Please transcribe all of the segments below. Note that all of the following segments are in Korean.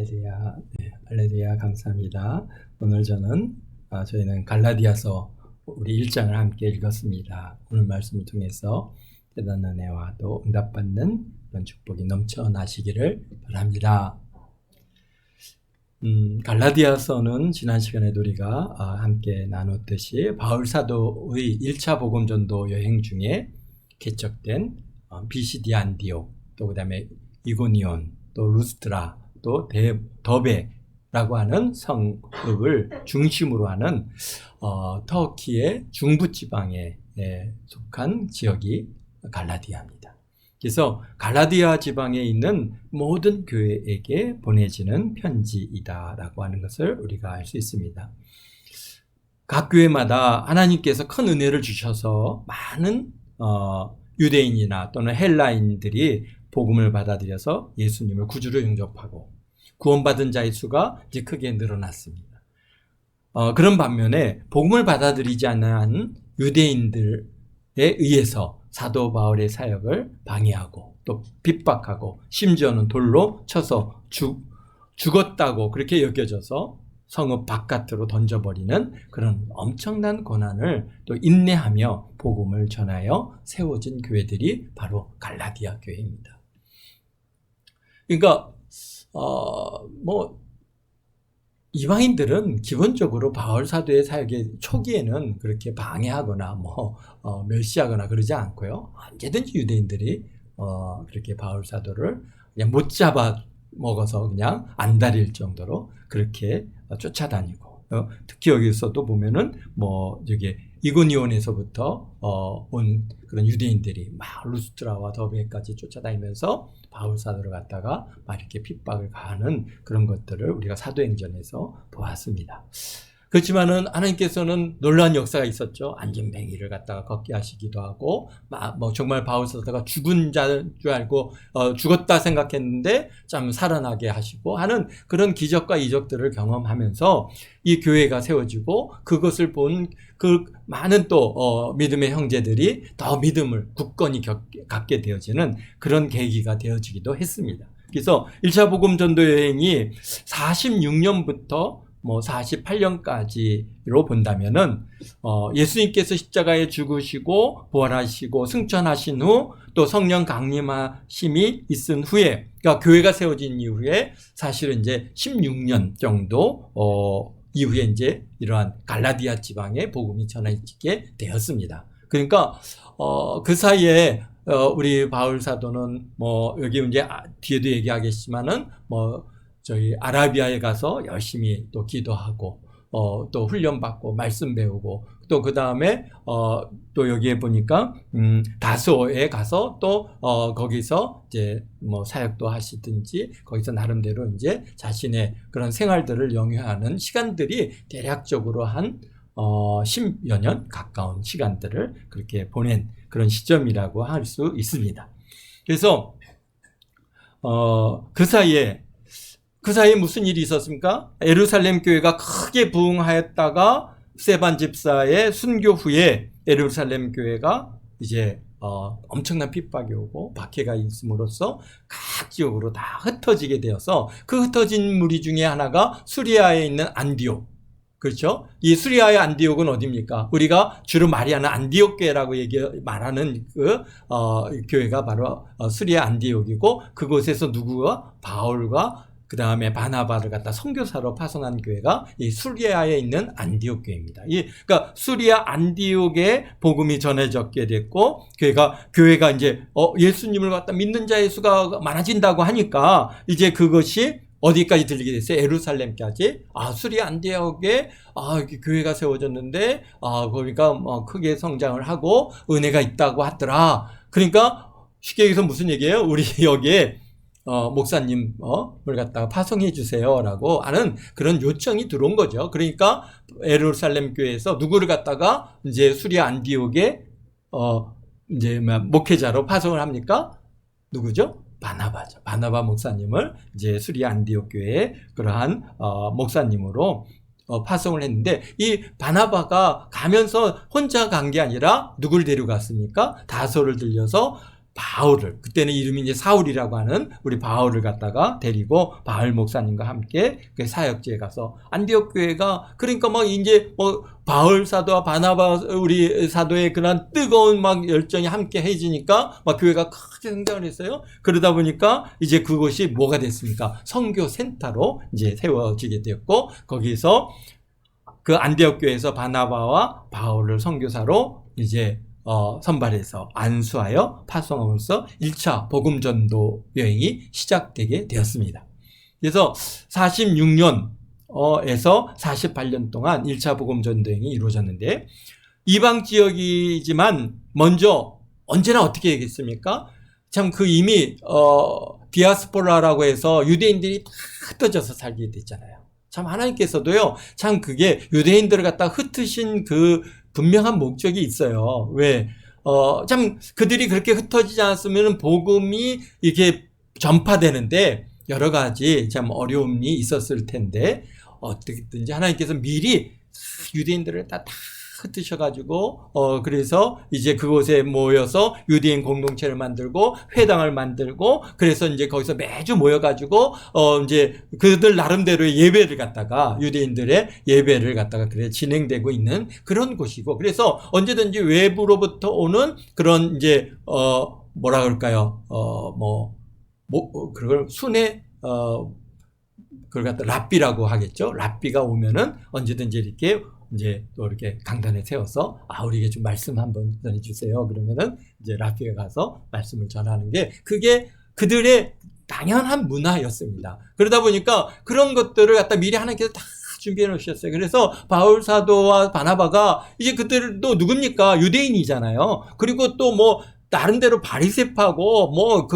할렐루야, 네, 할렐루야, 감사합니다. 오늘 저희는 갈라디아서 우리 1장을 함께 읽었습니다. 오늘 말씀을 통해서 대단한 은혜와 또 응답받는 그런 축복이 넘쳐나시기를 바랍니다. 갈라디아서는 지난 시간에도 우리가 함께 나눴듯이 바울 사도의 1차 복음 전도 여행 중에 개척된 비시디 안디옥, 또 그 다음에 이고니온, 또 루스트라, 또 더베라고 하는 성읍을 중심으로 하는 터키의 중부 지방에 속한 지역이 갈라디아입니다. 그래서 갈라디아 지방에 있는 모든 교회에게 보내지는 편지이다라고 하는 것을 우리가 알 수 있습니다. 각 교회마다 하나님께서 큰 은혜를 주셔서 많은 유대인이나 또는 헬라인들이 복음을 받아들여서 예수님을 구주로 영접하고 구원받은 자의 수가 이제 크게 늘어났습니다. 그런 반면에 복음을 받아들이지 않은 유대인들에 의해서 사도 바울의 사역을 방해하고 또 핍박하고 심지어는 돌로 쳐서 죽었다고 그렇게 여겨져서 성읍 바깥으로 던져버리는 그런 엄청난 고난을 또 인내하며 복음을 전하여 세워진 교회들이 바로 갈라디아 교회입니다. 그러니까 이방인들은 기본적으로 바울 사도의 사역의 초기에는 그렇게 방해하거나 멸시하거나 그러지 않고요. 언제든지 유대인들이 그렇게 바울 사도를 그냥 못 잡아 먹어서 그냥 안달일 정도로 그렇게 쫓아다니고, 특히 여기서도 보면은 저기 이고니온에서부터 온 그런 유대인들이 막 루스트라와 더베까지 쫓아다니면서 바울 사도를 갖다가 막 이렇게 핍박을 가하는 그런 것들을 우리가 사도행전에서 보았습니다. 그렇지만은 하나님께서는 놀라운 역사가 있었죠. 안진뱅이를 갖다가 걷게 하시기도 하고, 정말 바울 사도가 죽은 자인 줄 알고 죽었다 생각했는데 참 살아나게 하시고 하는 그런 기적과 이적들을 경험하면서 이 교회가 세워지고, 그것을 본 그 많은 또 믿음의 형제들이 더 믿음을 굳건히 갖게 되어지는 그런 계기가 되어지기도 했습니다. 그래서 1차 복음 전도 여행이 46년부터 48년까지로 본다면은 예수님께서 십자가에 죽으시고 부활하시고 승천하신 후 또 성령 강림하심이 있은 후에, 그러니까 교회가 세워진 이후에 사실은 이제 16년 정도 이후에 이제 이러한 갈라디아 지방에 복음이 전해지게 되었습니다. 그러니까 그 사이에 우리 바울 사도는 여기 이제 뒤에도 얘기하겠지만은 저희 아라비아에 가서 열심히 또 기도하고 또 훈련받고 말씀 배우고, 또 그 다음에 또 여기에 보니까 다소에 가서 또 거기서 이제 사역도 하시든지 거기서 나름대로 이제 자신의 그런 생활들을 영위하는 시간들이 대략적으로 한 10여 년 가까운 시간들을 그렇게 보낸 그런 시점이라고 할 수 있습니다. 그래서 그 사이에 무슨 일이 있었습니까? 예루살렘 교회가 크게 부흥하였다가 스데반 집사의 순교 후에 예루살렘 교회가 이제 엄청난 핍박이 오고 박해가 있음으로써 각 지역으로 다 흩어지게 되어서, 그 흩어진 무리 중에 하나가 수리아에 있는 안디옥. 그렇죠? 이 수리아의 안디옥은 어디입니까? 우리가 주로 말하는 안디옥 교회라고 말하는 그 교회가 바로 수리아 안디옥이고, 그곳에서 누구가 바울과 그 다음에 바나바를 갖다 선교사로 파송한 교회가 이 수리아에 있는 안디옥 교회입니다. 그러니까 수리아 안디옥에 복음이 전해졌게 됐고, 교회가 이제 예수님을 갖다 믿는 자의 수가 많아진다고 하니까 이제 그것이 어디까지 들리게 됐어요? 예루살렘까지. 수리아 안디옥에 교회가 세워졌는데 거기가 크게 성장을 하고 은혜가 있다고 하더라. 그러니까 쉽게 얘기해서 무슨 얘기예요? 우리 여기에 목사님을 갖다가 파송해 주세요라고 하는 그런 요청이 들어온 거죠. 그러니까 예루살렘 교회에서 누구를 갖다가 이제 수리아 안디옥에 이제 목회자로 파송을 합니까? 누구죠? 바나바죠. 바나바 목사님을 이제 수리아 안디옥 교회의 그러한 목사님으로 파송을 했는데, 이 바나바가 가면서 혼자 간 게 아니라 누굴 데려갔습니까? 다소를 들려서 바울을, 그때는 이름이 이제 사울이라고 하는 우리 바울을 갖다가 데리고 바울 목사님과 함께 그 사역지에 가서 안디옥 교회가, 그러니까 막 이제 뭐 바울 사도와 바나바 우리 사도의 그런 뜨거운 막 열정이 함께 해지니까 막 교회가 크게 성장을 했어요. 그러다 보니까 이제 그곳이 뭐가 됐습니까? 선교 센터로 이제 세워지게 되었고, 거기서 그 안디옥 교회에서 바나바와 바울을 선교사로 이제 선발해서 안수하여 파송함으로써 1차 복음전도 여행이 시작되게 되었습니다. 그래서 46년에서 48년 동안 1차 복음전도 여행이 이루어졌는데, 이방 지역이지만 먼저 언제나 어떻게 얘기했습니까? 참 그 이미 디아스포라라고 해서 유대인들이 다 흩어져서 살게 됐잖아요. 참 하나님께서도요, 참 그게 유대인들을 갖다 흩으신 그 분명한 목적이 있어요. 왜? 참 그들이 그렇게 흩어지지 않았으면 복음이 이렇게 전파되는데 여러 가지 참 어려움이 있었을 텐데, 어떻게든지 하나님께서 미리 유대인들을 다 흩으셔가지고 그래서 이제 그곳에 모여서 유대인 공동체를 만들고 회당을 만들고, 그래서 이제 거기서 매주 모여가지고 이제 그들 나름대로의 예배를 갖다가, 유대인들의 예배를 갖다가 그래 진행되고 있는 그런 곳이고, 그래서 언제든지 외부로부터 오는 그런 이제 뭐라 그럴까요? 그걸 순회 그걸 갖다 랍비라고 하겠죠. 랍비가 오면은 언제든지 이렇게 이제 또 이렇게 강단에 세워서 우리에게 좀 말씀 한번 전해주세요. 그러면은 이제 랍비가 가서 말씀을 전하는 게, 그게 그들의 당연한 문화였습니다. 그러다 보니까 그런 것들을 갖다 미리 하나님께서 다 준비해 놓으셨어요. 그래서 바울 사도와 바나바가 이제 그들도 누굽니까? 유대인이잖아요. 그리고 또 뭐 나름대로 바리새파고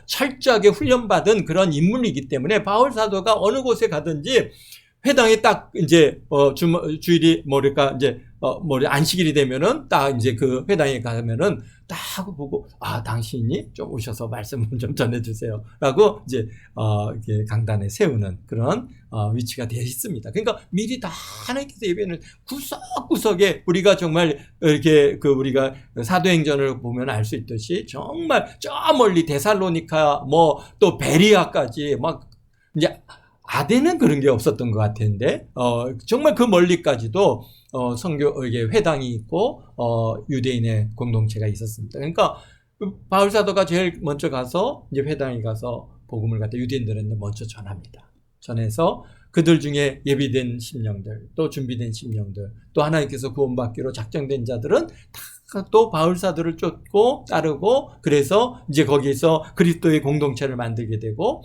철저하게 훈련받은 그런 인물이기 때문에 바울 사도가 어느 곳에 가든지 회당에 딱 이제 주일이 이제 안식일이 되면은 딱 이제 그 회당에 가면은 딱 보고 당신이 좀 오셔서 말씀 좀 전해주세요라고 이제 이렇게 강단에 세우는 그런 위치가 되어 있습니다. 그러니까 미리 다 하나님께서 예배는 구석구석에, 우리가 정말 이렇게 우리가 사도행전을 보면 알 수 있듯이 정말 저 멀리 데살로니카 또 베리아까지 막 이제 아덴은 그런 게 없었던 것 같은데 정말 그 멀리까지도 이게 회당이 있고 유대인의 공동체가 있었습니다. 그러니까 바울 사도가 제일 먼저 가서 이제 회당에 가서 복음을 갖다 유대인들한테 먼저 전합니다. 전해서 그들 중에 예비된 심령들, 또 준비된 심령들, 또 하나님께서 구원받기로 작정된 자들은 다 또 바울 사도를 쫓고 따르고, 그래서 이제 거기서 그리스도의 공동체를 만들게 되고,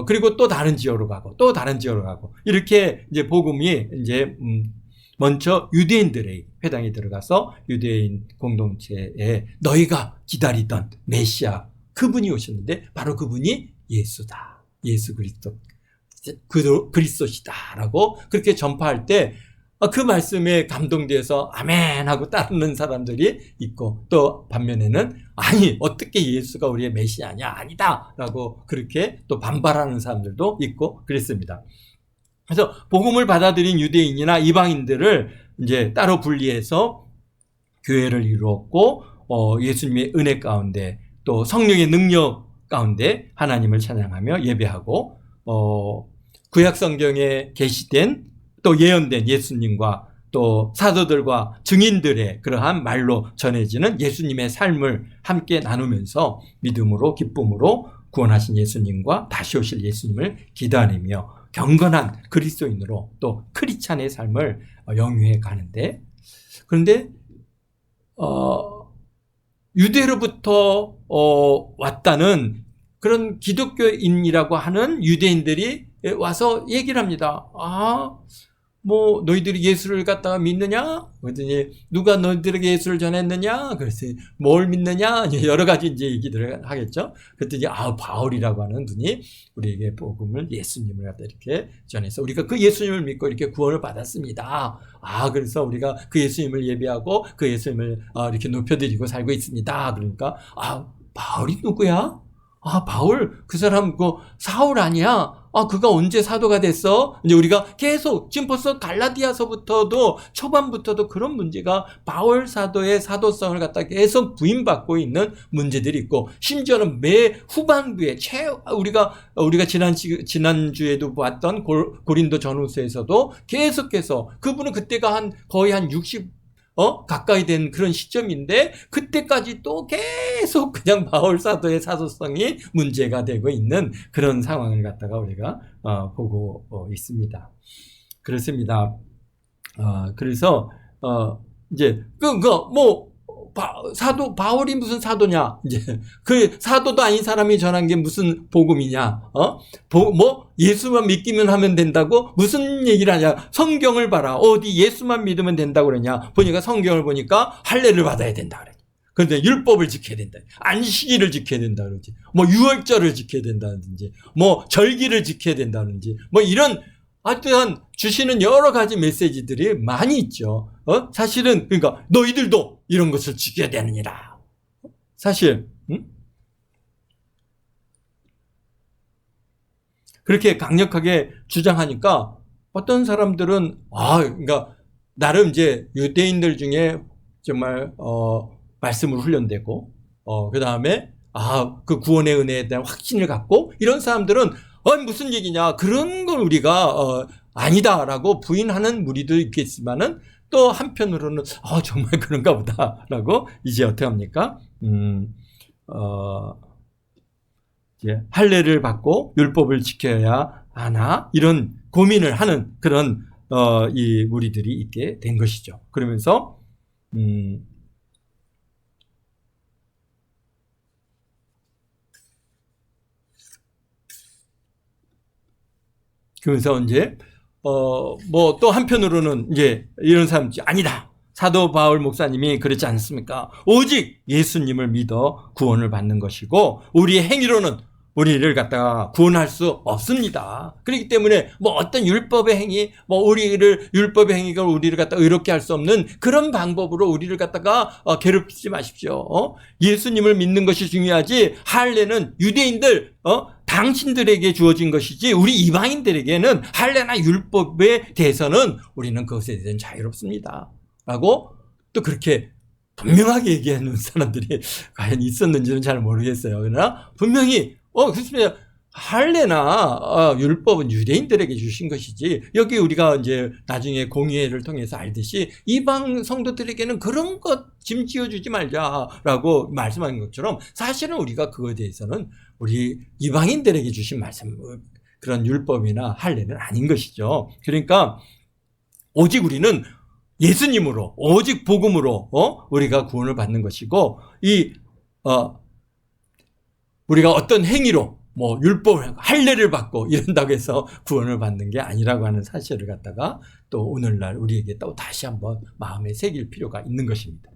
그리고 또 다른 지역으로 가고, 또 다른 지역으로 가고, 이렇게 이제 복음이 이제 먼저 유대인들의 회당에 들어가서 유대인 공동체에 너희가 기다리던 메시아, 그분이 오셨는데 바로 그분이 예수다. 예수 그리스도. 그리스도시다라고 그렇게 전파할 때 그 말씀에 감동돼서 아멘 하고 따르는 사람들이 있고, 또 반면에는 아니 어떻게 예수가 우리의 메시아냐, 아니다 라고 그렇게 또 반발하는 사람들도 있고 그랬습니다. 그래서 복음을 받아들인 유대인이나 이방인들을 이제 따로 분리해서 교회를 이루었고, 예수님의 은혜 가운데 또 성령의 능력 가운데 하나님을 찬양하며 예배하고, 구약 성경에 계시된 또 예언된 예수님과 또 사도들과 증인들의 그러한 말로 전해지는 예수님의 삶을 함께 나누면서 믿음으로 기쁨으로 구원하신 예수님과 다시 오실 예수님을 기다리며 경건한 그리스도인으로 또 크리스찬의 삶을 영위해 가는데, 그런데 유대로부터 왔다는 그런 기독교인이라고 하는 유대인들이 와서 얘기를 합니다. 너희들이 예수를 갖다가 믿느냐? 그랬더니 누가 너희들에게 예수를 전했느냐? 그랬더니 뭘 믿느냐? 여러 가지 이제 얘기들을 하겠죠. 그랬더니 바울이라고 하는 분이 우리에게 복음을, 예수님을 갖다 이렇게 전해서 우리가 그 예수님을 믿고 이렇게 구원을 받았습니다. 그래서 우리가 그 예수님을 예배하고 그 예수님을 이렇게 높여드리고 살고 있습니다. 그러니까 바울이 누구야? 바울 그 사람 사울 아니야? 그가 언제 사도가 됐어? 이제 우리가 계속 지금 벌써 갈라디아서부터도 초반부터도 그런 문제가 바울 사도의 사도성을 갖다 계속 부인받고 있는 문제들이 있고, 심지어는 매 후반부에 우리가 지난주에도 봤던 고린도 전후서에서도 계속해서 그분은 그때가 거의 한 60 가까이 된 그런 시점인데, 그때까지 또 계속 그냥 바울 사도의 사도성이 문제가 되고 있는 그런 상황을 갖다가 우리가 보고 있습니다. 그렇습니다. 그래서 이제 사도 바울이 무슨 사도냐? 이제 그 사도도 아닌 사람이 전한 게 무슨 복음이냐? 예수만 믿기만 하면 된다고 무슨 얘기를 하냐? 성경을 봐라. 어디 예수만 믿으면 된다고 그러냐? 보니까 성경을 보니까 할례를 받아야 된다 그래. 그런데 율법을 지켜야 된다. 안식일을 지켜야 된다 그러지. 유월절을 지켜야 된다든지, 절기를 지켜야 된다든지, 이런 하여튼 주시는 여러 가지 메시지들이 많이 있죠. 사실은 그러니까 너희들도 이런 것을 지켜야 되느니라. 사실 그렇게 강력하게 주장하니까 어떤 사람들은 그러니까 나름 이제 유대인들 중에 정말 말씀을 훈련되고 그다음에 그 구원의 은혜에 대한 확신을 갖고 이런 사람들은 무슨 얘기냐, 그런 걸 우리가 아니다라고 부인하는 무리도 있겠지만은 또 한편으로는 정말 그런가 보다라고 이제 어떻게 합니까? 이제 할례를 받고 율법을 지켜야 하나, 이런 고민을 하는 그런 이 무리들이 있게 된 것이죠. 그러면서 이제 또 한편으로는 이제 이런 사람들이 아니다. 사도 바울 목사님이 그렇지 않습니까? 오직 예수님을 믿어 구원을 받는 것이고 우리의 행위로는 우리를 갖다가 구원할 수 없습니다. 그렇기 때문에 어떤 율법의 행위, 율법의 행위가 우리를 갖다가 의롭게 할 수 없는 그런 방법으로 우리를 갖다가 괴롭히지 마십시오. 예수님을 믿는 것이 중요하지, 할례는 유대인들 당신들에게 주어진 것이지 우리 이방인들에게는 할례나 율법에 대해서는 우리는 그것에 대해서는 자유롭습니다. 라고 또 그렇게 분명하게 얘기하는 사람들이 과연 있었는지는 잘 모르겠어요. 그러나 분명히 그렇습니다. 할례나 율법은 유대인들에게 주신 것이지, 여기 우리가 이제 나중에 공의회를 통해서 알듯이 이방 성도들에게는 그런 것 짐 지어주지 말자라고 말씀하는 것처럼, 사실은 우리가 그거에 대해서는 우리 이방인들에게 주신 말씀, 그런 율법이나 할례는 아닌 것이죠. 그러니까 오직 우리는 예수님으로, 오직 복음으로 우리가 구원을 받는 것이고, 우리가 어떤 행위로 율법을 할례를 받고 이런다고 해서 구원을 받는 게 아니라고 하는 사실을 갖다가 또 오늘날 우리에게 또 다시 한번 마음에 새길 필요가 있는 것입니다.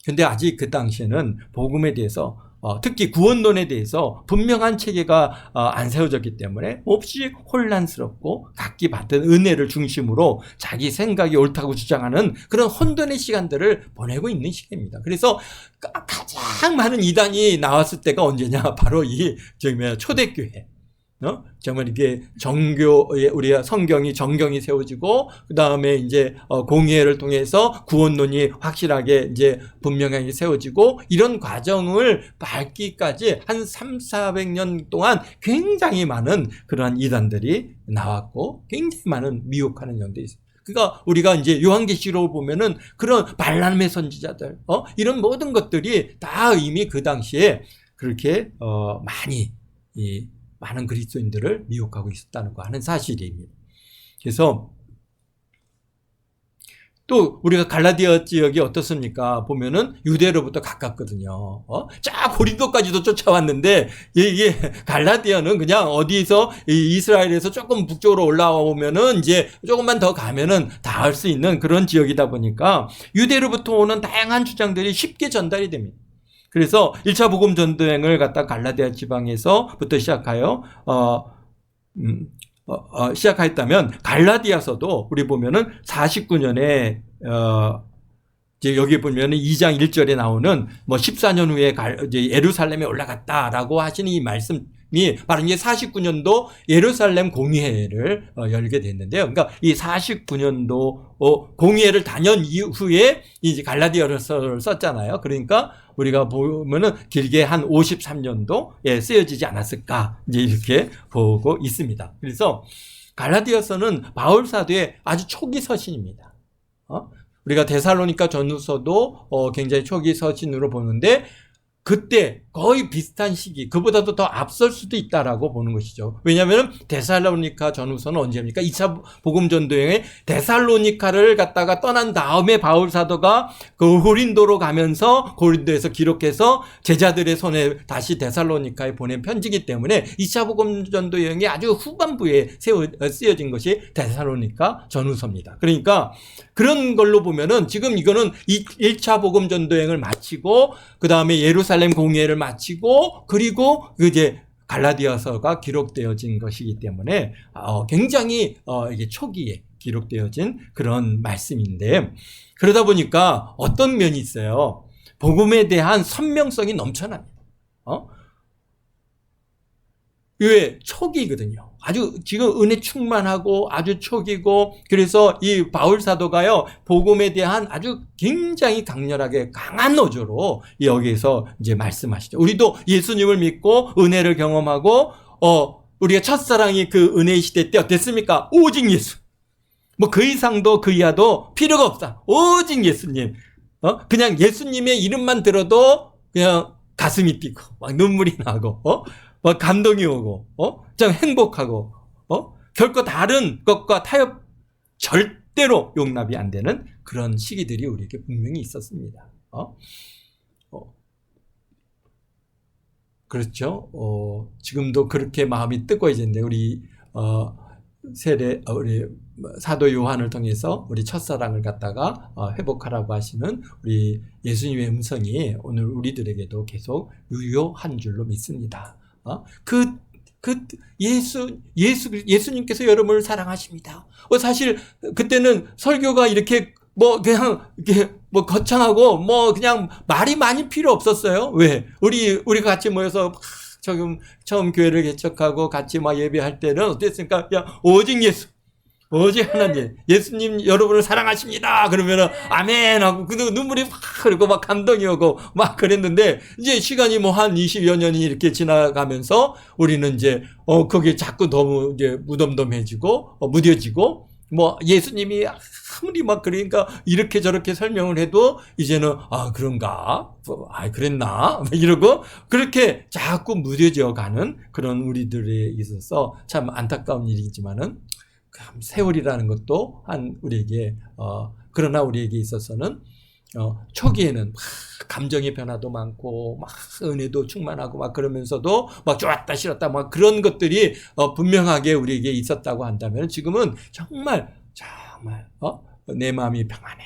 근데 아직 그 당시에는 복음에 대해서 특히 구원론에 대해서 분명한 체계가 안 세워졌기 때문에 몹시 혼란스럽고 각기 받은 은혜를 중심으로 자기 생각이 옳다고 주장하는 그런 혼돈의 시간들을 보내고 있는 시기입니다. 그래서 가장 많은 이단이 나왔을 때가 언제냐, 바로 이 초대교회. 정말 이게 정교에 우리가 정경이 세워지고, 그 다음에 이제 공의회를 통해서 구원론이 확실하게 이제 분명하게 세워지고, 이런 과정을 밟기까지 한 300~400년 동안 굉장히 많은 그러한 이단들이 나왔고, 굉장히 많은 미혹하는 영들이 있어요. 그러니까 우리가 이제 요한계시록을 보면은 그런 발람의 선지자들, 이런 모든 것들이 다 이미 그 당시에 그렇게 많은 그리스도인들을 미혹하고 있었다는 거 하는 사실입니다. 그래서 또 우리가 갈라디아 지역이 어떻습니까? 보면은 유대로부터 가깝거든요. 고린도까지도 쫓아왔는데 이게 갈라디아는 그냥 어디서 이스라엘에서 조금 북쪽으로 올라와 보면은 이제 조금만 더 가면은 닿을 수 있는 그런 지역이다 보니까 유대로부터 오는 다양한 주장들이 쉽게 전달이 됩니다. 그래서 1차 복음 전도행을 갖다 갈라디아 지방에서부터 시작하여 시작했다면, 갈라디아서도 우리 보면은 49년에 이제 여기 보면은 2장 1절에 나오는 14년 후에 이제 예루살렘에 올라갔다라고 하시는 이 말씀 바로 이제 49년도 예루살렘 공의회를 열게 됐는데요. 그러니까 이 49년도 공의회를 다년 이후에 이제 갈라디아서를 썼잖아요. 그러니까 우리가 보면은 길게 한 53년도에 쓰여지지 않았을까 이제 이렇게 보고 있습니다. 그래서 갈라디아서는 바울 사도의 아주 초기 서신입니다. 우리가 데살로니가 전후서도 굉장히 초기 서신으로 보는데 그때 거의 비슷한 시기, 그보다도 더 앞설 수도 있다라고 보는 것이죠. 왜냐하면 데살로니가 전후서는 언제입니까? 2차 복음 전도여행에 데살로니카를 갔다가 떠난 다음에 바울 사도가 그 고린도로 가면서 고린도에서 기록해서 제자들의 손에 다시 데살로니카에 보낸 편지이기 때문에 2차 복음 전도여행이 아주 후반부에 쓰여진 것이 데살로니가 전후서입니다. 그러니까 그런 걸로 보면은 지금 이거는 1차 복음 전도여행을 마치고 그 다음에 예루살렘 공예를 마치고 그리고 이제 갈라디아서가 기록되어진 것이기 때문에 굉장히 이게 초기에 기록되어진 그런 말씀인데 그러다 보니까 어떤 면이 있어요. 복음에 대한 선명성이 넘쳐납니다. 왜 초기거든요. 아주 지금 은혜 충만하고 아주 초기고 그래서 이 바울 사도가요 복음에 대한 아주 굉장히 강렬하게 강한 어조로 여기에서 이제 말씀하시죠. 우리도 예수님을 믿고 은혜를 경험하고 우리가 첫사랑이 그 은혜의 시대 때 어땠습니까? 오직 예수. 뭐 그 이상도 그 이하도 필요가 없다. 오직 예수님. 그냥 예수님의 이름만 들어도 그냥 가슴이 뛰고 막 눈물이 나고 막 감동이 오고, 참 행복하고, 결코 다른 것과 타협 절대로 용납이 안 되는 그런 시기들이 우리에게 분명히 있었습니다. 그렇죠. 지금도 그렇게 마음이 뜨거워지는데, 우리 사도 요한을 통해서 우리 첫사랑을 갖다가 회복하라고 하시는 우리 예수님의 음성이 오늘 우리들에게도 계속 유효한 줄로 믿습니다. 예수님께서 여러분을 사랑하십니다. 사실 그때는 설교가 이렇게 그냥 이렇게 거창하고 그냥 말이 많이 필요 없었어요. 왜? 우리가 같이 모여서 처음 교회를 개척하고 같이 예배할 때는 어땠습니까? 오직 예수. 오직 하나님, 예수님 여러분을 사랑하십니다. 그러면은 아멘 하고 눈물이 막 흐르고 막 감동이 오고 막 그랬는데 이제 시간이 한 20여 년이 이렇게 지나가면서 우리는 이제 거기에 자꾸 너무 이제 무덤덤해지고 무뎌지고 예수님이 아무리 그러니까 이렇게 저렇게 설명을 해도 이제는 그런가? 그랬나? 이러고 그렇게 자꾸 무뎌져 가는 그런 우리들에 있어서 참 안타까운 일이지만은 세월이라는 것도 우리에게 그러나 우리에게 있어서는 초기에는 감정의 변화도 많고 은혜도 충만하고 그러면서도 좋았다 싫었다 그런 것들이 분명하게 우리에게 있었다고 한다면 지금은 정말 내 마음이 평안해.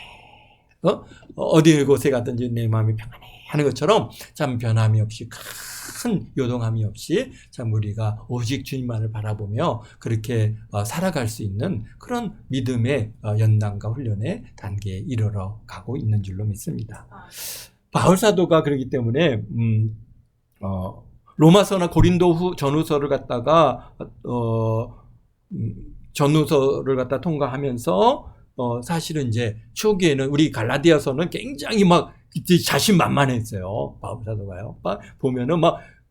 어디 곳에 가든지 내 마음이 평안해 하는 것처럼 참 변함이 없이 큰 요동함이 없이 참 우리가 오직 주님만을 바라보며 그렇게 살아갈 수 있는 그런 믿음의 연단과 훈련의 단계에 이르러 가고 있는 줄로 믿습니다. 바울 사도가 그렇기 때문에 로마서나 고린도 전후서를 갖다가 전후서를 갖다 통과하면서 사실은 이제 초기에는 우리 갈라디아서는 굉장히 자신만만했어요. 바울 사도가요. 보면은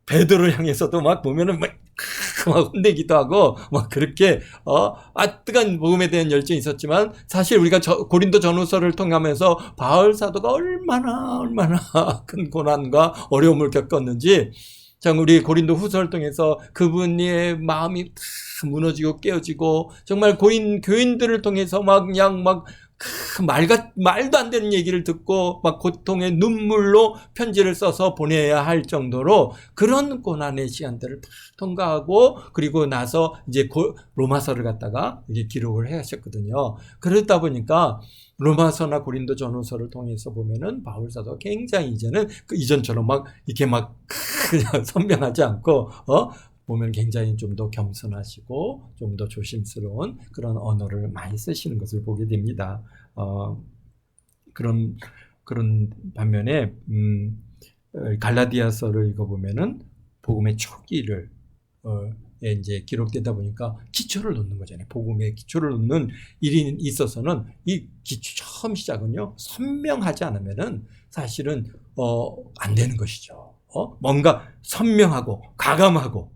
베드로를 향해서도 보면은 혼내기도 하고 그렇게 뜨거운 복음에 대한 열정이 있었지만 사실 우리가 고린도 전후서를 통하면서 바울 사도가 얼마나 큰 고난과 어려움을 겪었는지 참 우리 고린도 후서를 통해서 그분의 마음이 무너지고 깨어지고 정말 교인들을 통해서 말도 안 되는 얘기를 듣고 고통의 눈물로 편지를 써서 보내야 할 정도로 그런 고난의 시간들을 통과하고 그리고 나서 이제 로마서를 갖다가 이제 기록을 해 하셨거든요. 그러다 보니까 로마서나 고린도 전후서를 통해서 보면은 바울 사도가 굉장히 이제는 이전처럼 이렇게 그냥 선명하지 않고 보면 굉장히 좀 더 겸손하시고 좀 더 조심스러운 그런 언어를 많이 쓰시는 것을 보게 됩니다. 그런 반면에 갈라디아서를 읽어보면은 복음의 초기를 이제 기록되다 보니까 기초를 놓는 거잖아요. 복음의 기초를 놓는 일이 있어서는 이 기초 처음 시작은요, 선명하지 않으면은 사실은 안 되는 것이죠. 뭔가 선명하고 가감하고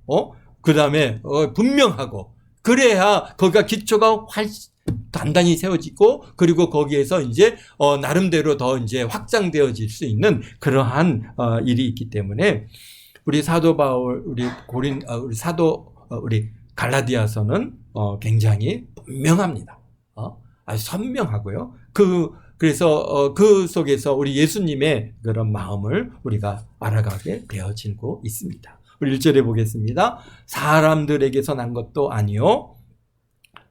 그 다음에 분명하고, 그래야 거기가 기초가 단단히 세워지고, 그리고 거기에서 이제 나름대로 더 이제 확장되어질 수 있는 그러한 일이 있기 때문에, 우리 사도 바울, 우리 갈라디아서는 굉장히 분명합니다. 아주 선명하고요. 그래서 그 속에서 우리 예수님의 그런 마음을 우리가 알아가게 되어지고 있습니다. 우리 1절에 보겠습니다. 사람들에게서 난 것도 아니요,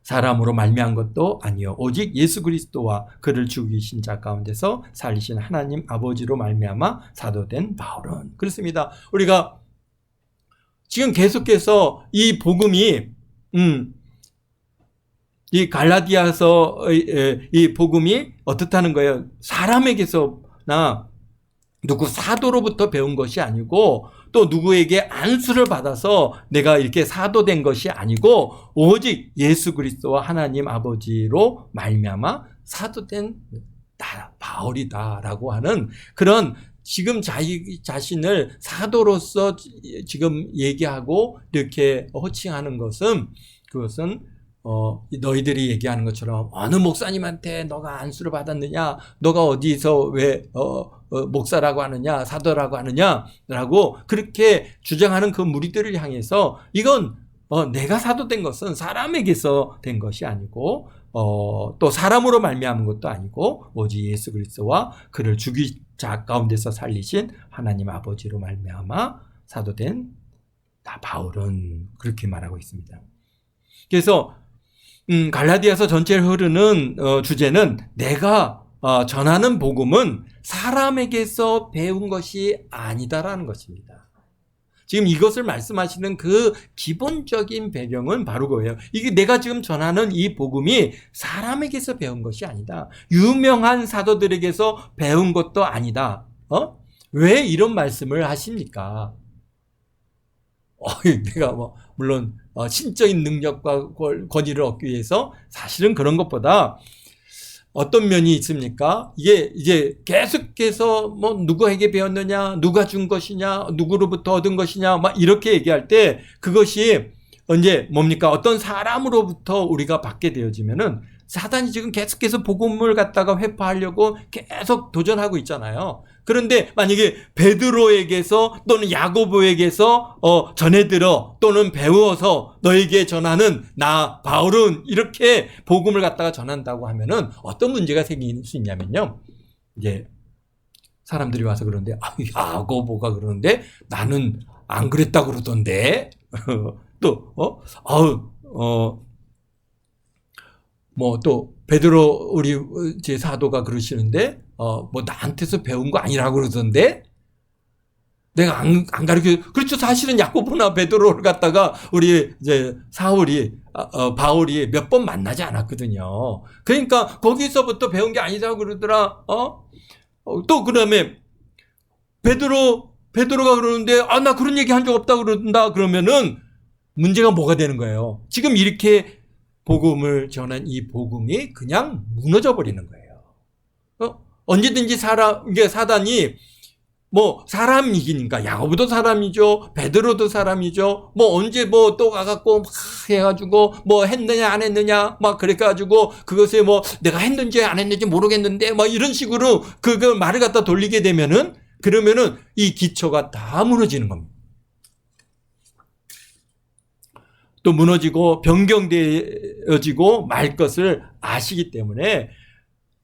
사람으로 말미암은 것도 아니요, 오직 예수 그리스도와 그를 죽이신 자 가운데서 살리신 하나님 아버지로 말미암아 사도된 바울은. 그렇습니다. 우리가 지금 계속해서 이 복음이 이 갈라디아서 이 복음이 어떻다는 거예요? 사람에게서나 누구 사도로부터 배운 것이 아니고, 또 누구에게 안수를 받아서 내가 이렇게 사도된 것이 아니고, 오직 예수 그리스도와 하나님 아버지로 말미암아 사도된 바울이다라고 하는 그런, 지금 자기 자신을 사도로서 지금 얘기하고 이렇게 호칭하는 것은, 그것은 너희들이 얘기하는 것처럼 어느 목사님한테 너가 안수를 받았느냐, 너가 어디서 왜 목사라고 하느냐, 사도라고 하느냐라고 그렇게 주장하는 그 무리들을 향해서, 이건 내가 사도된 것은 사람에게서 된 것이 아니고, 또 사람으로 말미암은 것도 아니고, 오직 예수 그리스도와 그를 죽인 자 가운데서 살리신 하나님 아버지로 말미암아 사도된 바울은, 그렇게 말하고 있습니다. 그래서 갈라디아서 전체를 흐르는 주제는, 내가 전하는 복음은 사람에게서 배운 것이 아니다라는 것입니다. 지금 이것을 말씀하시는 그 기본적인 배경은 바로 그거예요. 이게 내가 지금 전하는 이 복음이 사람에게서 배운 것이 아니다. 유명한 사도들에게서 배운 것도 아니다. 왜 이런 말씀을 하십니까? 내가 물론 신적인 능력과 권위를 얻기 위해서, 사실은 그런 것보다 어떤 면이 있습니까? 이게 이제 계속해서 누구에게 배웠느냐, 누가 준 것이냐, 누구로부터 얻은 것이냐, 막 이렇게 얘기할 때, 그것이 이제 뭡니까? 어떤 사람으로부터 우리가 받게 되어지면은, 사단이 지금 계속해서 복음을 갖다가 회파하려고 계속 도전하고 있잖아요. 그런데 만약에 베드로에게서 또는 야고보에게서 전해들어 또는 배워서 너에게 전하는 나 바울은 이렇게 복음을 갖다가 전한다고 하면은 어떤 문제가 생길 수 있냐면요, 이제 사람들이 와서 그러는데, 야고보가 그러는데 나는 안 그랬다고 그러던데 또 또 베드로 우리 제 사도가 그러시는데 나한테서 배운 거 아니라고 그러던데 내가 안 가르쳐. 그렇죠. 사실은 야고보나 베드로를 갖다가 우리 이제 바울이 몇 번 만나지 않았거든요. 그러니까 거기서부터 배운 게 아니라고 그러더라. 또 그다음에 베드로가 그러는데 나 그런 얘기 한 적 없다 그런다 그러면은 문제가 뭐가 되는 거예요? 지금 이렇게 복음을 전한 이 복음이 그냥 무너져 버리는 거예요. 언제든지 사단이 사람이기니까, 야고보도 사람이죠, 베드로도 사람이죠, 언제 또 가갖고 막 해가지고 했느냐 안 했느냐 막 그래가지고 그것에 내가 했는지 안 했는지 모르겠는데 이런 식으로 그걸 말을 갖다 돌리게 되면은, 그러면은 이 기초가 다 무너지는 겁니다. 또 무너지고 변경되어지고 말 것을 아시기 때문에,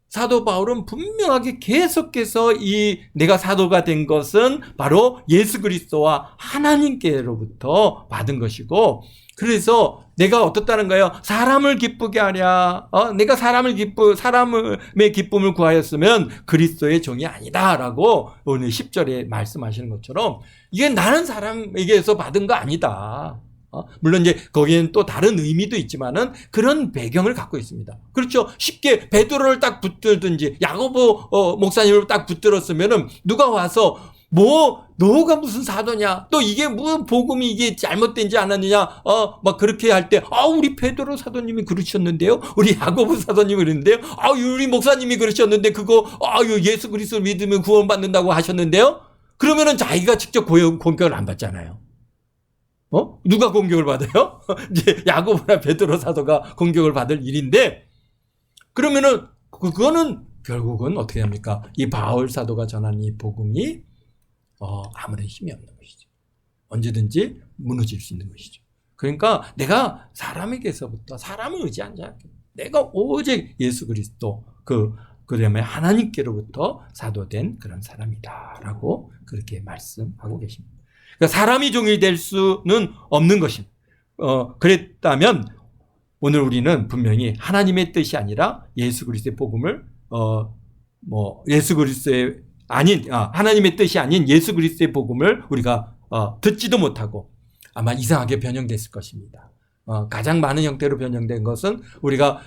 사도 바울은 분명하게 계속해서 내가 사도가 된 것은 바로 예수 그리스도와 하나님께로부터 받은 것이고, 그래서 내가 어떻다는 거예요? 사람을 기쁘게 하랴. 내가 사람의 기쁨을 구하였으면 그리스도의 종이 아니다라고 오늘 10절에 말씀하시는 것처럼, 이게 나는 사람에게서 받은 거 아니다. 물론 이제 거기에는 또 다른 의미도 있지만은 그런 배경을 갖고 있습니다. 그렇죠. 쉽게 베드로를 딱 붙들든지 야고보 목사님을 딱 붙들었으면은 누가 와서 너가 무슨 사도냐? 또 이게 무슨 복음이 이게 잘못된지 않았느냐? 막 그렇게 할 때, 우리 베드로 사도님이 그러셨는데요? 우리 야고보 사도님이 그랬는데요? 우리 목사님이 그러셨는데, 그거, 예수 그리스도 믿으면 구원받는다고 하셨는데요? 그러면은 자기가 직접 공격을 안 받잖아요. 누가 공격을 받아요? 이제 야고보나 베드로 사도가 공격을 받을 일인데, 그러면은, 그거는 결국은 어떻게 합니까? 이 바울 사도가 전하는 이 복음이 아무런 힘이 없는 것이죠. 언제든지 무너질 수 있는 것이죠. 그러니까 내가 사람에게서부터 사람을 의지하지 않게 내가 오직 예수 그리스도 그다음에 하나님께로부터 사도된 그런 사람이다라고 그렇게 말씀하고 계십니다. 그러니까 사람이 종이 될 수는 없는 것입니다. 그랬다면 오늘 우리는 분명히 하나님의 뜻이 아니라 예수 그리스도의 복음을 예수 그리스도의 아닌 하나님의 뜻이 아닌 예수 그리스도의 복음을 우리가 듣지도 못하고 아마 이상하게 변형됐을 것입니다. 가장 많은 형태로 변형된 것은 우리가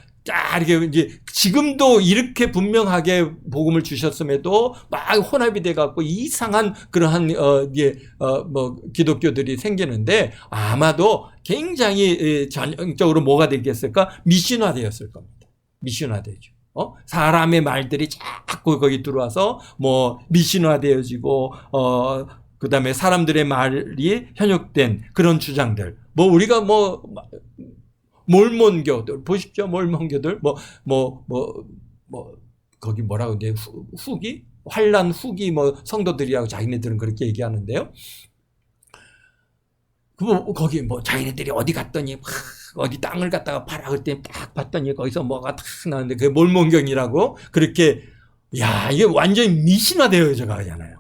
이렇게 이제 지금도 이렇게 분명하게 복음을 주셨음에도 막 혼합이 돼갖고 이상한 그러한 기독교들이 생기는데 아마도 굉장히 전형적으로 뭐가 되겠을까? 미신화되었을 겁니다. 미신화되죠. 사람의 말들이 자꾸 거기 들어와서 미신화되어지고 그 다음에 사람들의 말이 현혹된 그런 주장들. 우리가 몰몬교들 보십시오. 몰몬교들 거기 뭐라고 이제 후기 환란 후기 성도들이라고 자기네들은 그렇게 얘기하는데요. 거기 자기네들이 어디 갔더니 어디 땅을 갖다가 팔아 그랬더니 딱 봤더니 거기서 뭐가 탁 나왔는데 그게 몰몬경이라고 그렇게 이게 완전히 미신화되어져 가잖아요.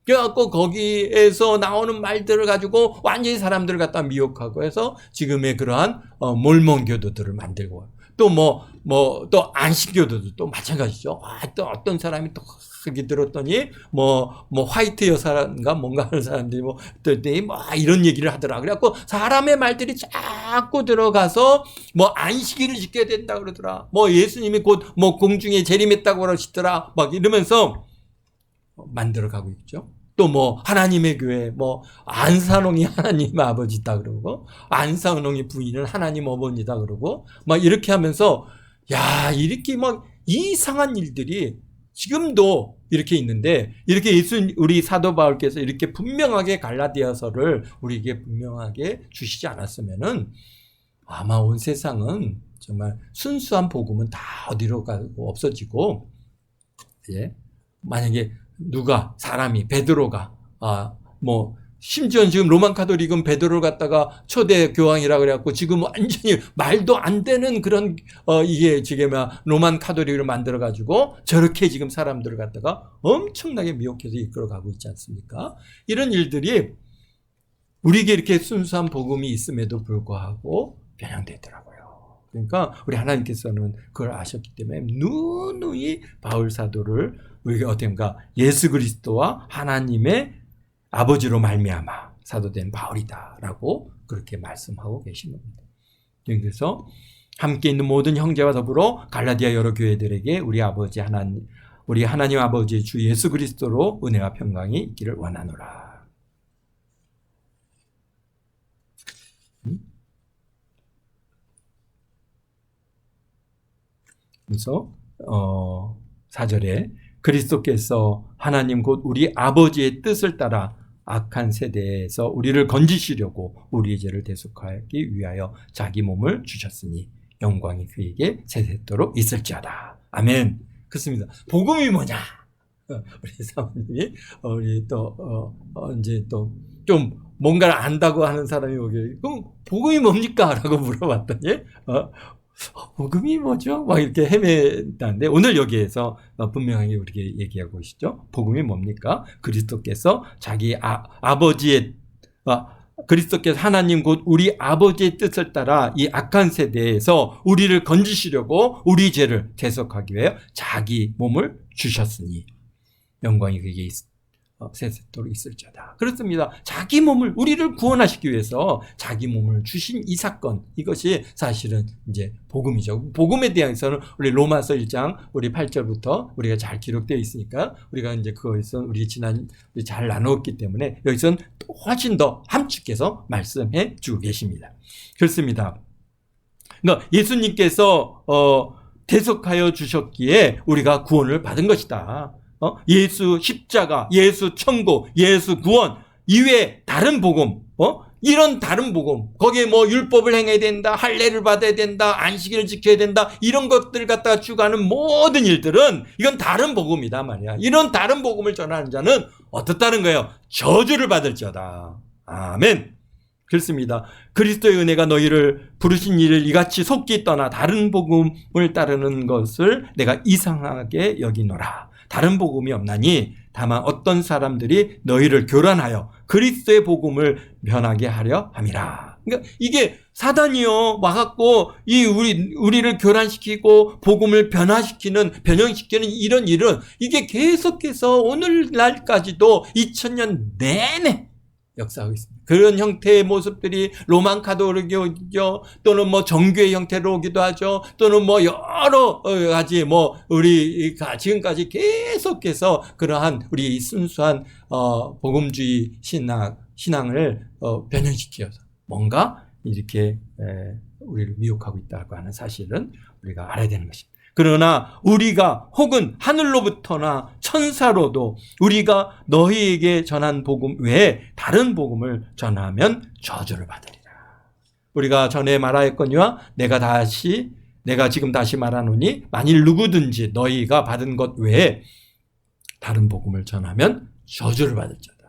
그래갖고 거기에서 나오는 말들을 가지고 완전히 사람들을 갖다 미혹하고 해서 지금의 그러한 몰몬교도들을 만들고 또 안식교도도 또 마찬가지죠. 또 어떤 사람이 또 그렇게 들었더니 화이트 여사인가 뭔가 하는 사람들이 이런 얘기를 하더라. 그래갖고 사람의 말들이 자꾸 들어가서 안식일을 지켜야 된다 그러더라. 예수님이 곧 공중에 재림했다고 그러시더라. 막 이러면서 만들어가고 있죠. 또 하나님의 교회 안산홍이 하나님 아버지다 그러고 안산홍이 부인은 하나님 어머니다 그러고 이렇게 하면서 이렇게 이상한 일들이 지금도 이렇게 있는데 이렇게 우리 사도 바울께서 이렇게 분명하게 갈라디아서를 우리에게 분명하게 주시지 않았으면은 아마 온 세상은 정말 순수한 복음은 다 어디로 가고 없어지고 만약에 사람이 베드로가 심지어 지금 로만 카톨릭은 베드로를 갖다가 초대 교황이라 그래갖고 지금 완전히 말도 안 되는 그런 이게 지금 로만 카톨릭을 만들어 가지고 저렇게 지금 사람들을 갖다가 엄청나게 미혹해서 이끌어가고 있지 않습니까? 이런 일들이 우리에게 이렇게 순수한 복음이 있음에도 불구하고 변형되더라고요. 그러니까 우리 하나님께서는 그걸 아셨기 때문에 누누이 바울 사도를 우리가 어떻게인가 예수 그리스도와 하나님의 아버지로 말미암아 사도된 바울이다라고 그렇게 말씀하고 계신 겁니다. 그래서 함께 있는 모든 형제와 더불어 갈라디아 여러 교회들에게 우리 하나님 아버지 주 예수 그리스도로 은혜와 평강이 있기를 원하노라. 그래서 4절에 그리스도께서 하나님 곧 우리 아버지의 뜻을 따라 악한 세대에서 우리를 건지시려고 우리의 죄를 대속하기 위하여 자기 몸을 주셨으니 영광이 그에게 세세토록 있을지어다. 아멘. 그렇습니다. 복음이 뭐냐? 우리 사모님이 우리 또 이제 또 좀 뭔가를 안다고 하는 사람이 오길 그럼 복음이 뭡니까? 라고 물어봤더니 복음이 뭐죠? 막 이렇게 헤매다는데 오늘 여기에서 분명하게 우리에게 얘기하고 계시죠. 복음이 뭡니까? 그리스도께서 자기 아버지의 그리스도께서 하나님 곧 우리 아버지의 뜻을 따라 이 악한 세대에서 우리를 건지시려고 우리 죄를 대속하기 위해 자기 몸을 주셨으니 영광이 그에게 세세토록 있을지어다. 그렇습니다. 자기 몸을, 우리를 구원하시기 위해서 자기 몸을 주신 이 사건, 이것이 사실은 이제 복음이죠. 복음에 대해서는 우리 로마서 1장 우리 8절부터 우리가 잘 기록되어 있으니까 우리가 이제 그것은 우리 잘 나누었기 때문에 여기서는 또 훨씬 더 함축해서 말씀해 주고 계십니다. 그렇습니다. 그러니까 예수님께서 대속하여 주셨기에 우리가 구원을 받은 것이다. 예수 십자가, 예수 천국, 예수 구원 이외에 다른 복음, 이런 다른 복음, 거기에 뭐 율법을 행해야 된다, 할례를 받아야 된다, 안식일을 지켜야 된다, 이런 것들 갖다가 추구하는 모든 일들은 이건 다른 복음이다 말이야. 이런 다른 복음을 전하는 자는 어떻다는 거예요? 저주를 받을지어다. 아멘. 그렇습니다. 그리스도의 은혜가 너희를 부르신 일을 이같이 속기 떠나 다른 복음을 따르는 것을 내가 이상하게 여기노라. 다른 복음이 없나니 다만 어떤 사람들이 너희를 교란하여 그리스도의 복음을 변하게 하려 함이라. 그러니까 이게 사단이요 와갖고 우리를 교란시키고 복음을 변형시키는 이런 일은 이게 계속해서 오늘날까지도 2000년 내내 역사하고 있습니다. 그런 형태의 모습들이 로만 카톨릭이죠. 또는 뭐 정교의 형태로 오기도 하죠. 또는 뭐 여러 가지 우리 지금까지 계속해서 그러한 우리 순수한 복음주의 신앙을 변형시켜서 뭔가 이렇게 우리를 미혹하고 있다고 하는 사실은 우리가 알아야 되는 것입니다. 그러나 우리가 혹은 하늘로부터나 천사로도 우리가 너희에게 전한 복음 외에 다른 복음을 전하면 저주를 받으리라. 우리가 전에 말하였거니와 내가 지금 다시 말하노니 만일 누구든지 너희가 받은 것 외에 다른 복음을 전하면 저주를 받을지어다.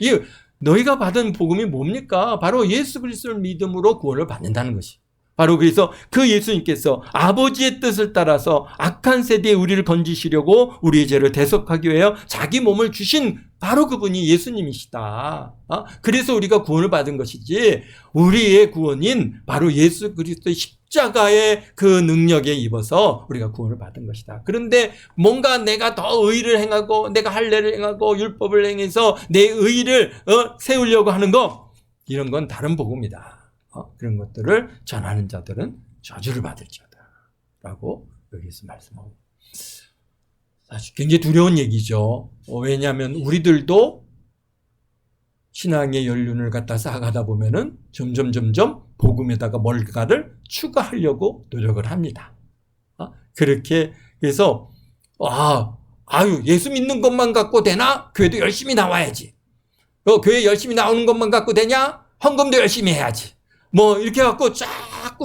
이 너희가 받은 복음이 뭡니까? 바로 예수 그리스도를 믿음으로 구원을 받는다는 것이. 바로 그래서 그 예수님께서 아버지의 뜻을 따라서 악한 세대에 우리를 건지시려고 우리의 죄를 대속하기 위하여 자기 몸을 주신 바로 그분이 예수님이시다. 그래서 우리가 구원을 받은 것이지 우리의 구원인 바로 예수 그리스도의 십자가의 그 능력에 입어서 우리가 구원을 받은 것이다. 그런데 뭔가 내가 더 의를 행하고 내가 할례를 행하고 율법을 행해서 내 의를 세우려고 하는 거, 이런 건 다른 복음이다. 그런 것들을 전하는 자들은 저주를 받을지어다 라고 여기서 말씀하고, 사실 굉장히 두려운 얘기죠. 왜냐하면 우리들도 신앙의 연륜을 갖다 쌓아가다 보면은 점점 복음에다가 뭔가를 추가하려고 노력을 합니다. 그렇게 해서 예수 믿는 것만 갖고 되나? 교회도 열심히 나와야지. 교회 열심히 나오는 것만 갖고 되냐? 헌금도 열심히 해야지. 이렇게 갖고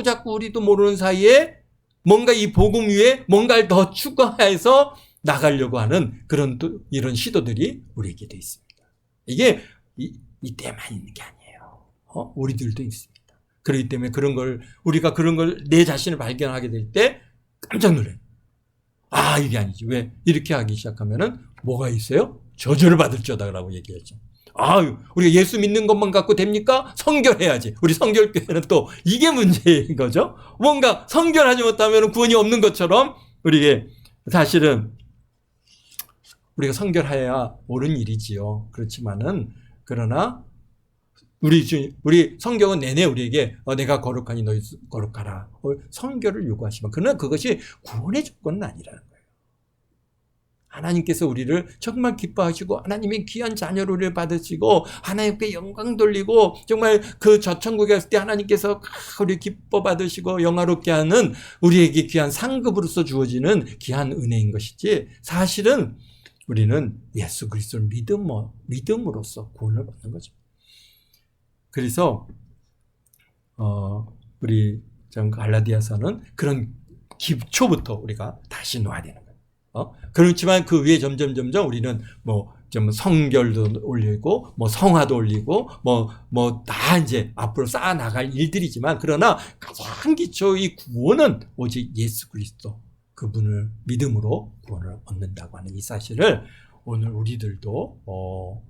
자꾸 우리도 모르는 사이에 뭔가 이 복음 위에 뭔가를 더 추가해서 나가려고 하는 이런 시도들이 우리에게 돼 있습니다. 이게 이때만 있는 게 아니에요. 우리들도 있습니다. 그렇기 때문에 우리가 그런 걸 내 자신을 발견하게 될 때 깜짝 놀라요. 이게 아니지. 왜? 이렇게 하기 시작하면은 뭐가 있어요? 저주를 받을지어다라고 얘기하죠. 우리가 예수 믿는 것만 갖고 됩니까? 성결해야지. 우리 성결교회는 또 이게 문제인 거죠. 뭔가 성결하지 못하면 구원이 없는 것처럼 우리에게 사실은 우리가 성결해야 옳은 일이지요. 그렇지만은 그러나 우리 성경은 내내 우리에게 내가 거룩하니 너희 거룩하라. 성결을 요구하시면 그러나 그것이 구원의 조건은 아니라는 거예요. 하나님께서 우리를 정말 기뻐하시고 하나님의 귀한 자녀로 우리를 받으시고 하나님께 영광 돌리고 정말 그 저천국에 갔을 때 하나님께서 우리 기뻐 받으시고 영화롭게 하는 우리에게 귀한 상급으로서 주어지는 귀한 은혜인 것이지, 사실은 우리는 예수 그리스도를 믿음으로써 구원을 받는 거죠. 그래서 우리 갈라디아서는 그런 기초부터 우리가 다시 놓아야 되는 거예요. 그렇지만 그 위에 점점 우리는 좀 성결도 올리고 성화도 올리고 다 이제 앞으로 쌓아 나갈 일들이지만, 그러나 가장 기초 이 구원은 오직 예수 그리스도 그분을 믿음으로 구원을 얻는다고 하는 이 사실을 오늘 우리들도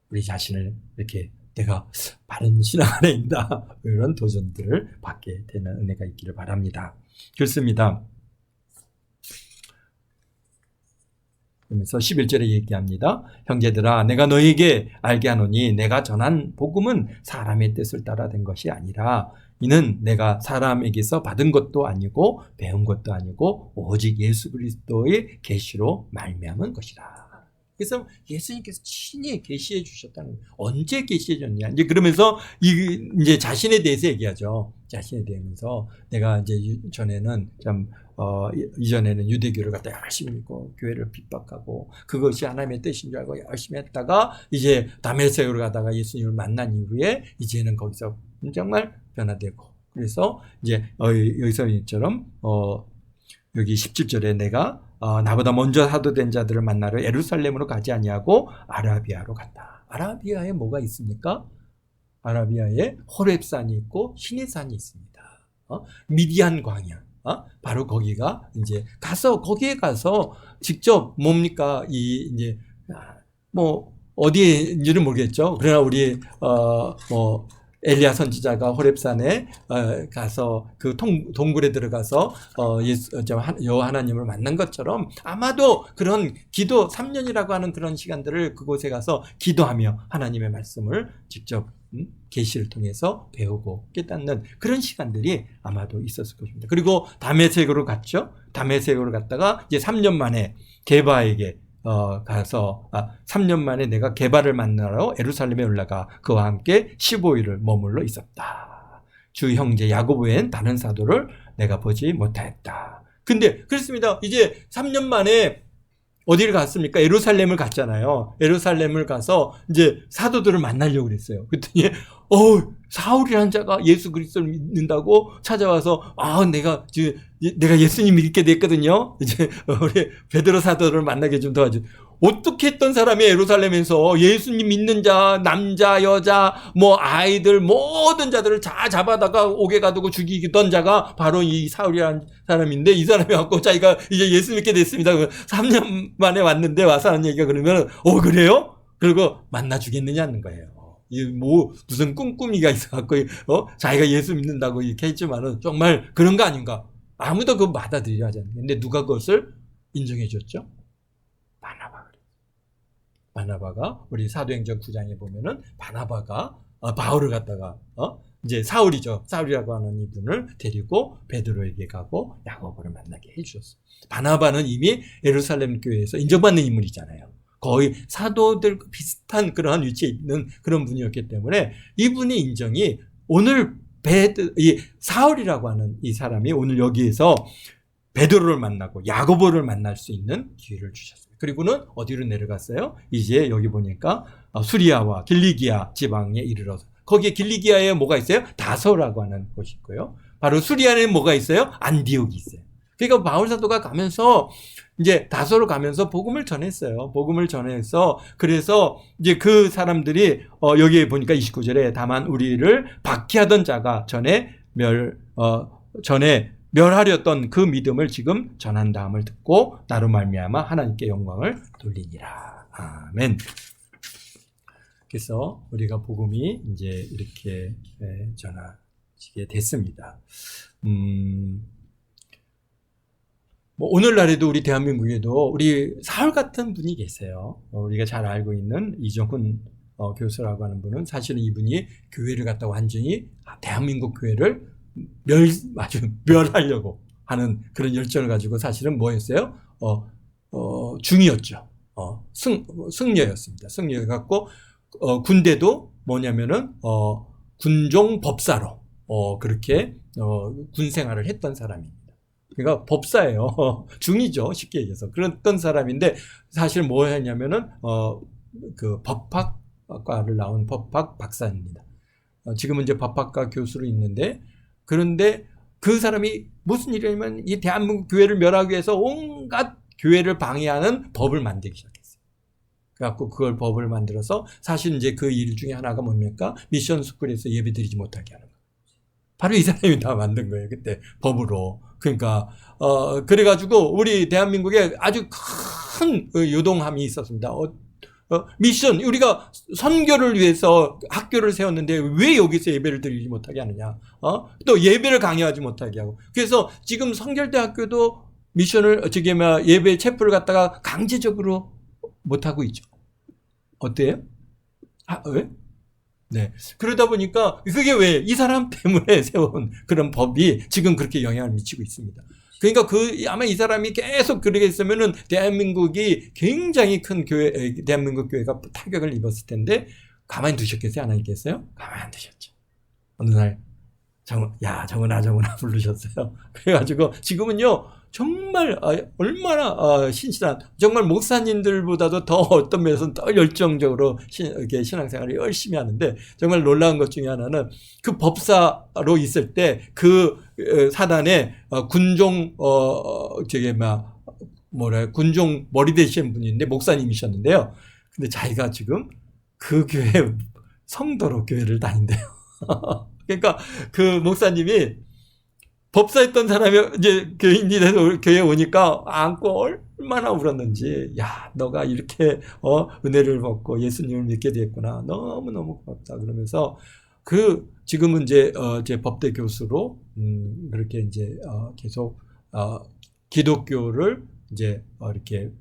우리 자신을 이렇게 내가 바른 신앙 안에 있다, 이런 도전들을 받게 되는 은혜가 있기를 바랍니다. 그렇습니다. 그러면서 11절에 얘기합니다. 형제들아 내가 너에게 알게 하노니 내가 전한 복음은 사람의 뜻을 따라 된 것이 아니라 이는 내가 사람에게서 받은 것도 아니고 배운 것도 아니고 오직 예수 그리스도의 계시로 말미암은 것이라. 그래서 예수님께서 친히 계시해 주셨다는 거예요. 언제 계시해 줬냐? 이제 그러면서 이제 자신에 대해서 얘기하죠. 자신에 대해서 내가 이제 전에는 참 이전에는 유대교를 갖다 열심히 믿고 교회를 핍박하고 그것이 하나님의 뜻인 줄 알고 열심히 했다가 이제 다메섹으로 가다가 예수님을 만난 이후에 이제는 거기서 정말 변화되고 그래서 이제 여기서 이처럼 여기 17절에 내가 나보다 먼저 사도된 자들을 만나러 예루살렘으로 가지 아니하고 아라비아로 갔다. 아라비아에 뭐가 있습니까? 아라비아에 호렙산이 있고 시내산이 있습니다. 미디안 광야. 바로 거기가 이제 거기에 가서 직접 뭡니까? 이제 뭐 어디인지는 모르겠죠. 그러나 우리 엘리야 선지자가 호렙산에 가서 그 동굴에 들어가서 여호와 하나님을 만난 것처럼 아마도 그런 기도 3년이라고 하는 그런 시간들을 그곳에 가서 기도하며 하나님의 말씀을 직접 계시를 통해서 배우고 깨닫는 그런 시간들이 아마도 있었을 것입니다. 그리고 다메섹으로 갔죠. 다메섹으로 갔다가 이제 3년 만에 게바에게 가서 3년 만에 내가 게바를 만나러 예루살렘에 올라가 그와 함께 15일을 머물러 있었다. 주 형제 야고보 외엔 다른 사도를 내가 보지 못하였다. 근데 그렇습니다. 이제 3년 만에 어디를 갔습니까? 예루살렘을 갔잖아요. 예루살렘을 가서 이제 사도들을 만나려고 그랬어요. 그랬더니 사울이라는 자가 예수 그리스도를 믿는다고 찾아와서 내가 예수님 믿게 됐거든요. 이제 우리 베드로 사도를 만나게 좀 도와줘. 어떻게 했던 사람이 예루살렘에서 예수님 믿는 자, 남자, 여자, 아이들 모든 자들을 다 잡아다가 옥에 가두고 죽이던 자가 바로 이 사울이라는 사람인데 이 사람이 왔고 자기가 이제 예수 믿게 됐습니다. 3년 만에 왔는데 와서 하는 얘기가 그러면 그래요? 그리고 만나 주겠느냐는 거예요. 무슨 꿈꾸미가 있어갖고 자기가 예수 믿는다고 이렇게 했지만은 정말 그런 거 아닌가? 아무도 그거 받아들이려 하지 않는. 근데 누가 그것을 인정해 줬죠? 바나바가 우리 사도행전 9장에 보면은 바나바가 바울을 갖다가 이제 사울이죠. 사울이라고 하는 이분을 데리고 베드로에게 가고 야고보를 만나게 해주셨어요. 바나바는 이미 예루살렘 교회에서 인정받는 인물이잖아요. 거의 사도들 비슷한 그러한 위치에 있는 그런 분이었기 때문에 이분의 인정이 오늘 이 사울이라고 하는 이 사람이 오늘 여기에서 베드로를 만나고 야고보를 만날 수 있는 기회를 주셨습니다. 그리고는 어디로 내려갔어요? 이제 여기 보니까 수리아와 길리기아 지방에 이르러서 거기에 길리기아에 뭐가 있어요? 다소라고 하는 곳이 있고요. 바로 수리아에는 뭐가 있어요? 안디옥이 있어요. 그러니까 바울 사도가 가면서 이제 다소로 가면서 복음을 전했어요. 복음을 전해서 그래서 이제 그 사람들이 여기에 보니까 29절에 다만 우리를 박해하던 자가 전에 멸하렸던 그 믿음을 지금 전한다함을 듣고 나로 말미암아 하나님께 영광을 돌리니라. 아멘. 그래서 우리가 복음이 이제 이렇게 전하지게 됐습니다. 오늘날에도 우리 대한민국에도 우리 사울 같은 분이 계세요. 우리가 잘 알고 있는 이정훈 교수라고 하는 분은 사실은 이분이 교회를 갖다 완전히 대한민국 교회를 멸하려고 하는 그런 열정을 가지고 사실은 뭐였어요? 중이었죠. 승려였습니다. 승려여갖고 군대도 뭐냐면은 군종 법사로 그렇게 군 생활을 했던 사람입니다. 그러니까 법사예요. 중이죠. 쉽게 얘기해서. 그랬던 사람인데 사실 뭐 했냐면은 그 법학과를 나온 법학 박사입니다. 지금은 이제 법학과 교수로 있는데 그런데 그 사람이 무슨 일이냐면 이 대한민국 교회를 멸하기 위해서 온갖 교회를 방해하는 법을 만들기 시작했어요. 그래갖고 그걸 법을 만들어서 사실 이제 그 일 중에 하나가 뭡니까? 미션 스쿨에서 예배 드리지 못하게 하는 거예요. 바로 이 사람이 다 만든 거예요. 그때 법으로. 그러니까 그래가지고 우리 대한민국에 아주 큰 요동함이 있었습니다. 미션, 우리가 선교를 위해서 학교를 세웠는데 왜 여기서 예배를 드리지 못하게 하느냐? 또 예배를 강요하지 못하게 하고. 그래서 지금 성결대학교도 미션을 예배 체포를 갖다가 강제적으로 못 하고 있죠. 어때요? 왜? 네. 그러다 보니까 그게 왜 이 사람 때문에 세운 그런 법이 지금 그렇게 영향을 미치고 있습니다. 그러니까 아마 이 사람이 계속 그러게 했으면은 대한민국이 굉장히 큰 대한민국 교회가 타격을 입었을 텐데 가만히 두셨겠어요? 안 하겠어요? 가만히 안 두셨죠. 어느 날 정은아 부르셨어요. 그래가지고 지금은요 정말 얼마나 신실한 정말 목사님들보다도 더 어떤 면에서는 더 열정적으로 이렇게 신앙생활을 열심히 하는데 정말 놀라운 것 중에 하나는 그 법사로 있을 때 그 사단의 군종 군종 머리 되신 분인데 목사님이셨는데요. 근데 자기가 지금 그 교회 성도로 교회를 다닌대요. 그러니까 그 목사님이 법사했던 사람이 이제 교인이 돼서 교회에 오니까 안고 얼마나 울었는지, 야, 너가 이렇게 은혜를 받고 예수님을 믿게 됐구나. 너무너무 고맙다. 그러면서 지금은 이제 법대 교수로 그렇게 이제 계속 기독교를 이제 이렇게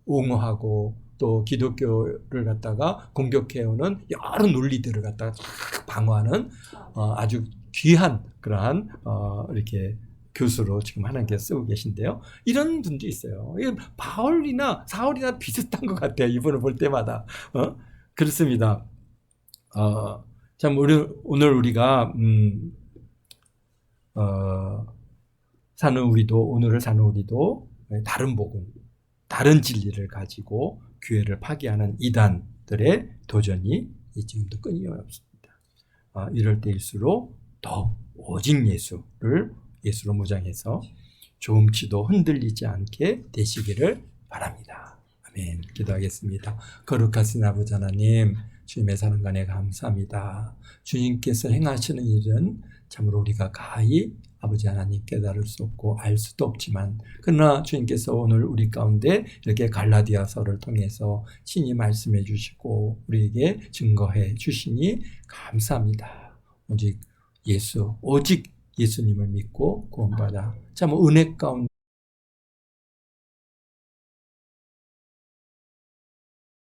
옹호하고 또 기독교를 갖다가 공격해오는 여러 논리들을 갖다가 방어하는 아주 귀한 그러한 이렇게 교수로 지금 하나님께서 쓰고 계신데요. 이런 분도 있어요. 바울이나 사울이나 비슷한 것 같아요. 이분을 볼 때마다. 그렇습니다. 참 오늘 우리가 오늘을 사는 우리도 다른 복음, 다른 진리를 가지고 교회를 파괴하는 이단들의 도전이 지금도 끊임없습니다. 이럴 때일수록 더 오직 예수로 무장해서 조금치도 흔들리지 않게 되시기를 바랍니다. 아멘. 기도하겠습니다. 거룩하신 아버지 하나님, 주님의 사랑과 은혜 감사합니다. 주님께서 행하시는 일은 참으로 우리가 가히 아버지 하나님 깨달을 수 없고 알 수도 없지만, 그러나 주님께서 오늘 우리 가운데 이렇게 갈라디아서를 통해서 친히 말씀해 주시고 우리에게 증거해 주시니 감사합니다. 오직 예수님을 믿고 구원받아 참 은혜 가운데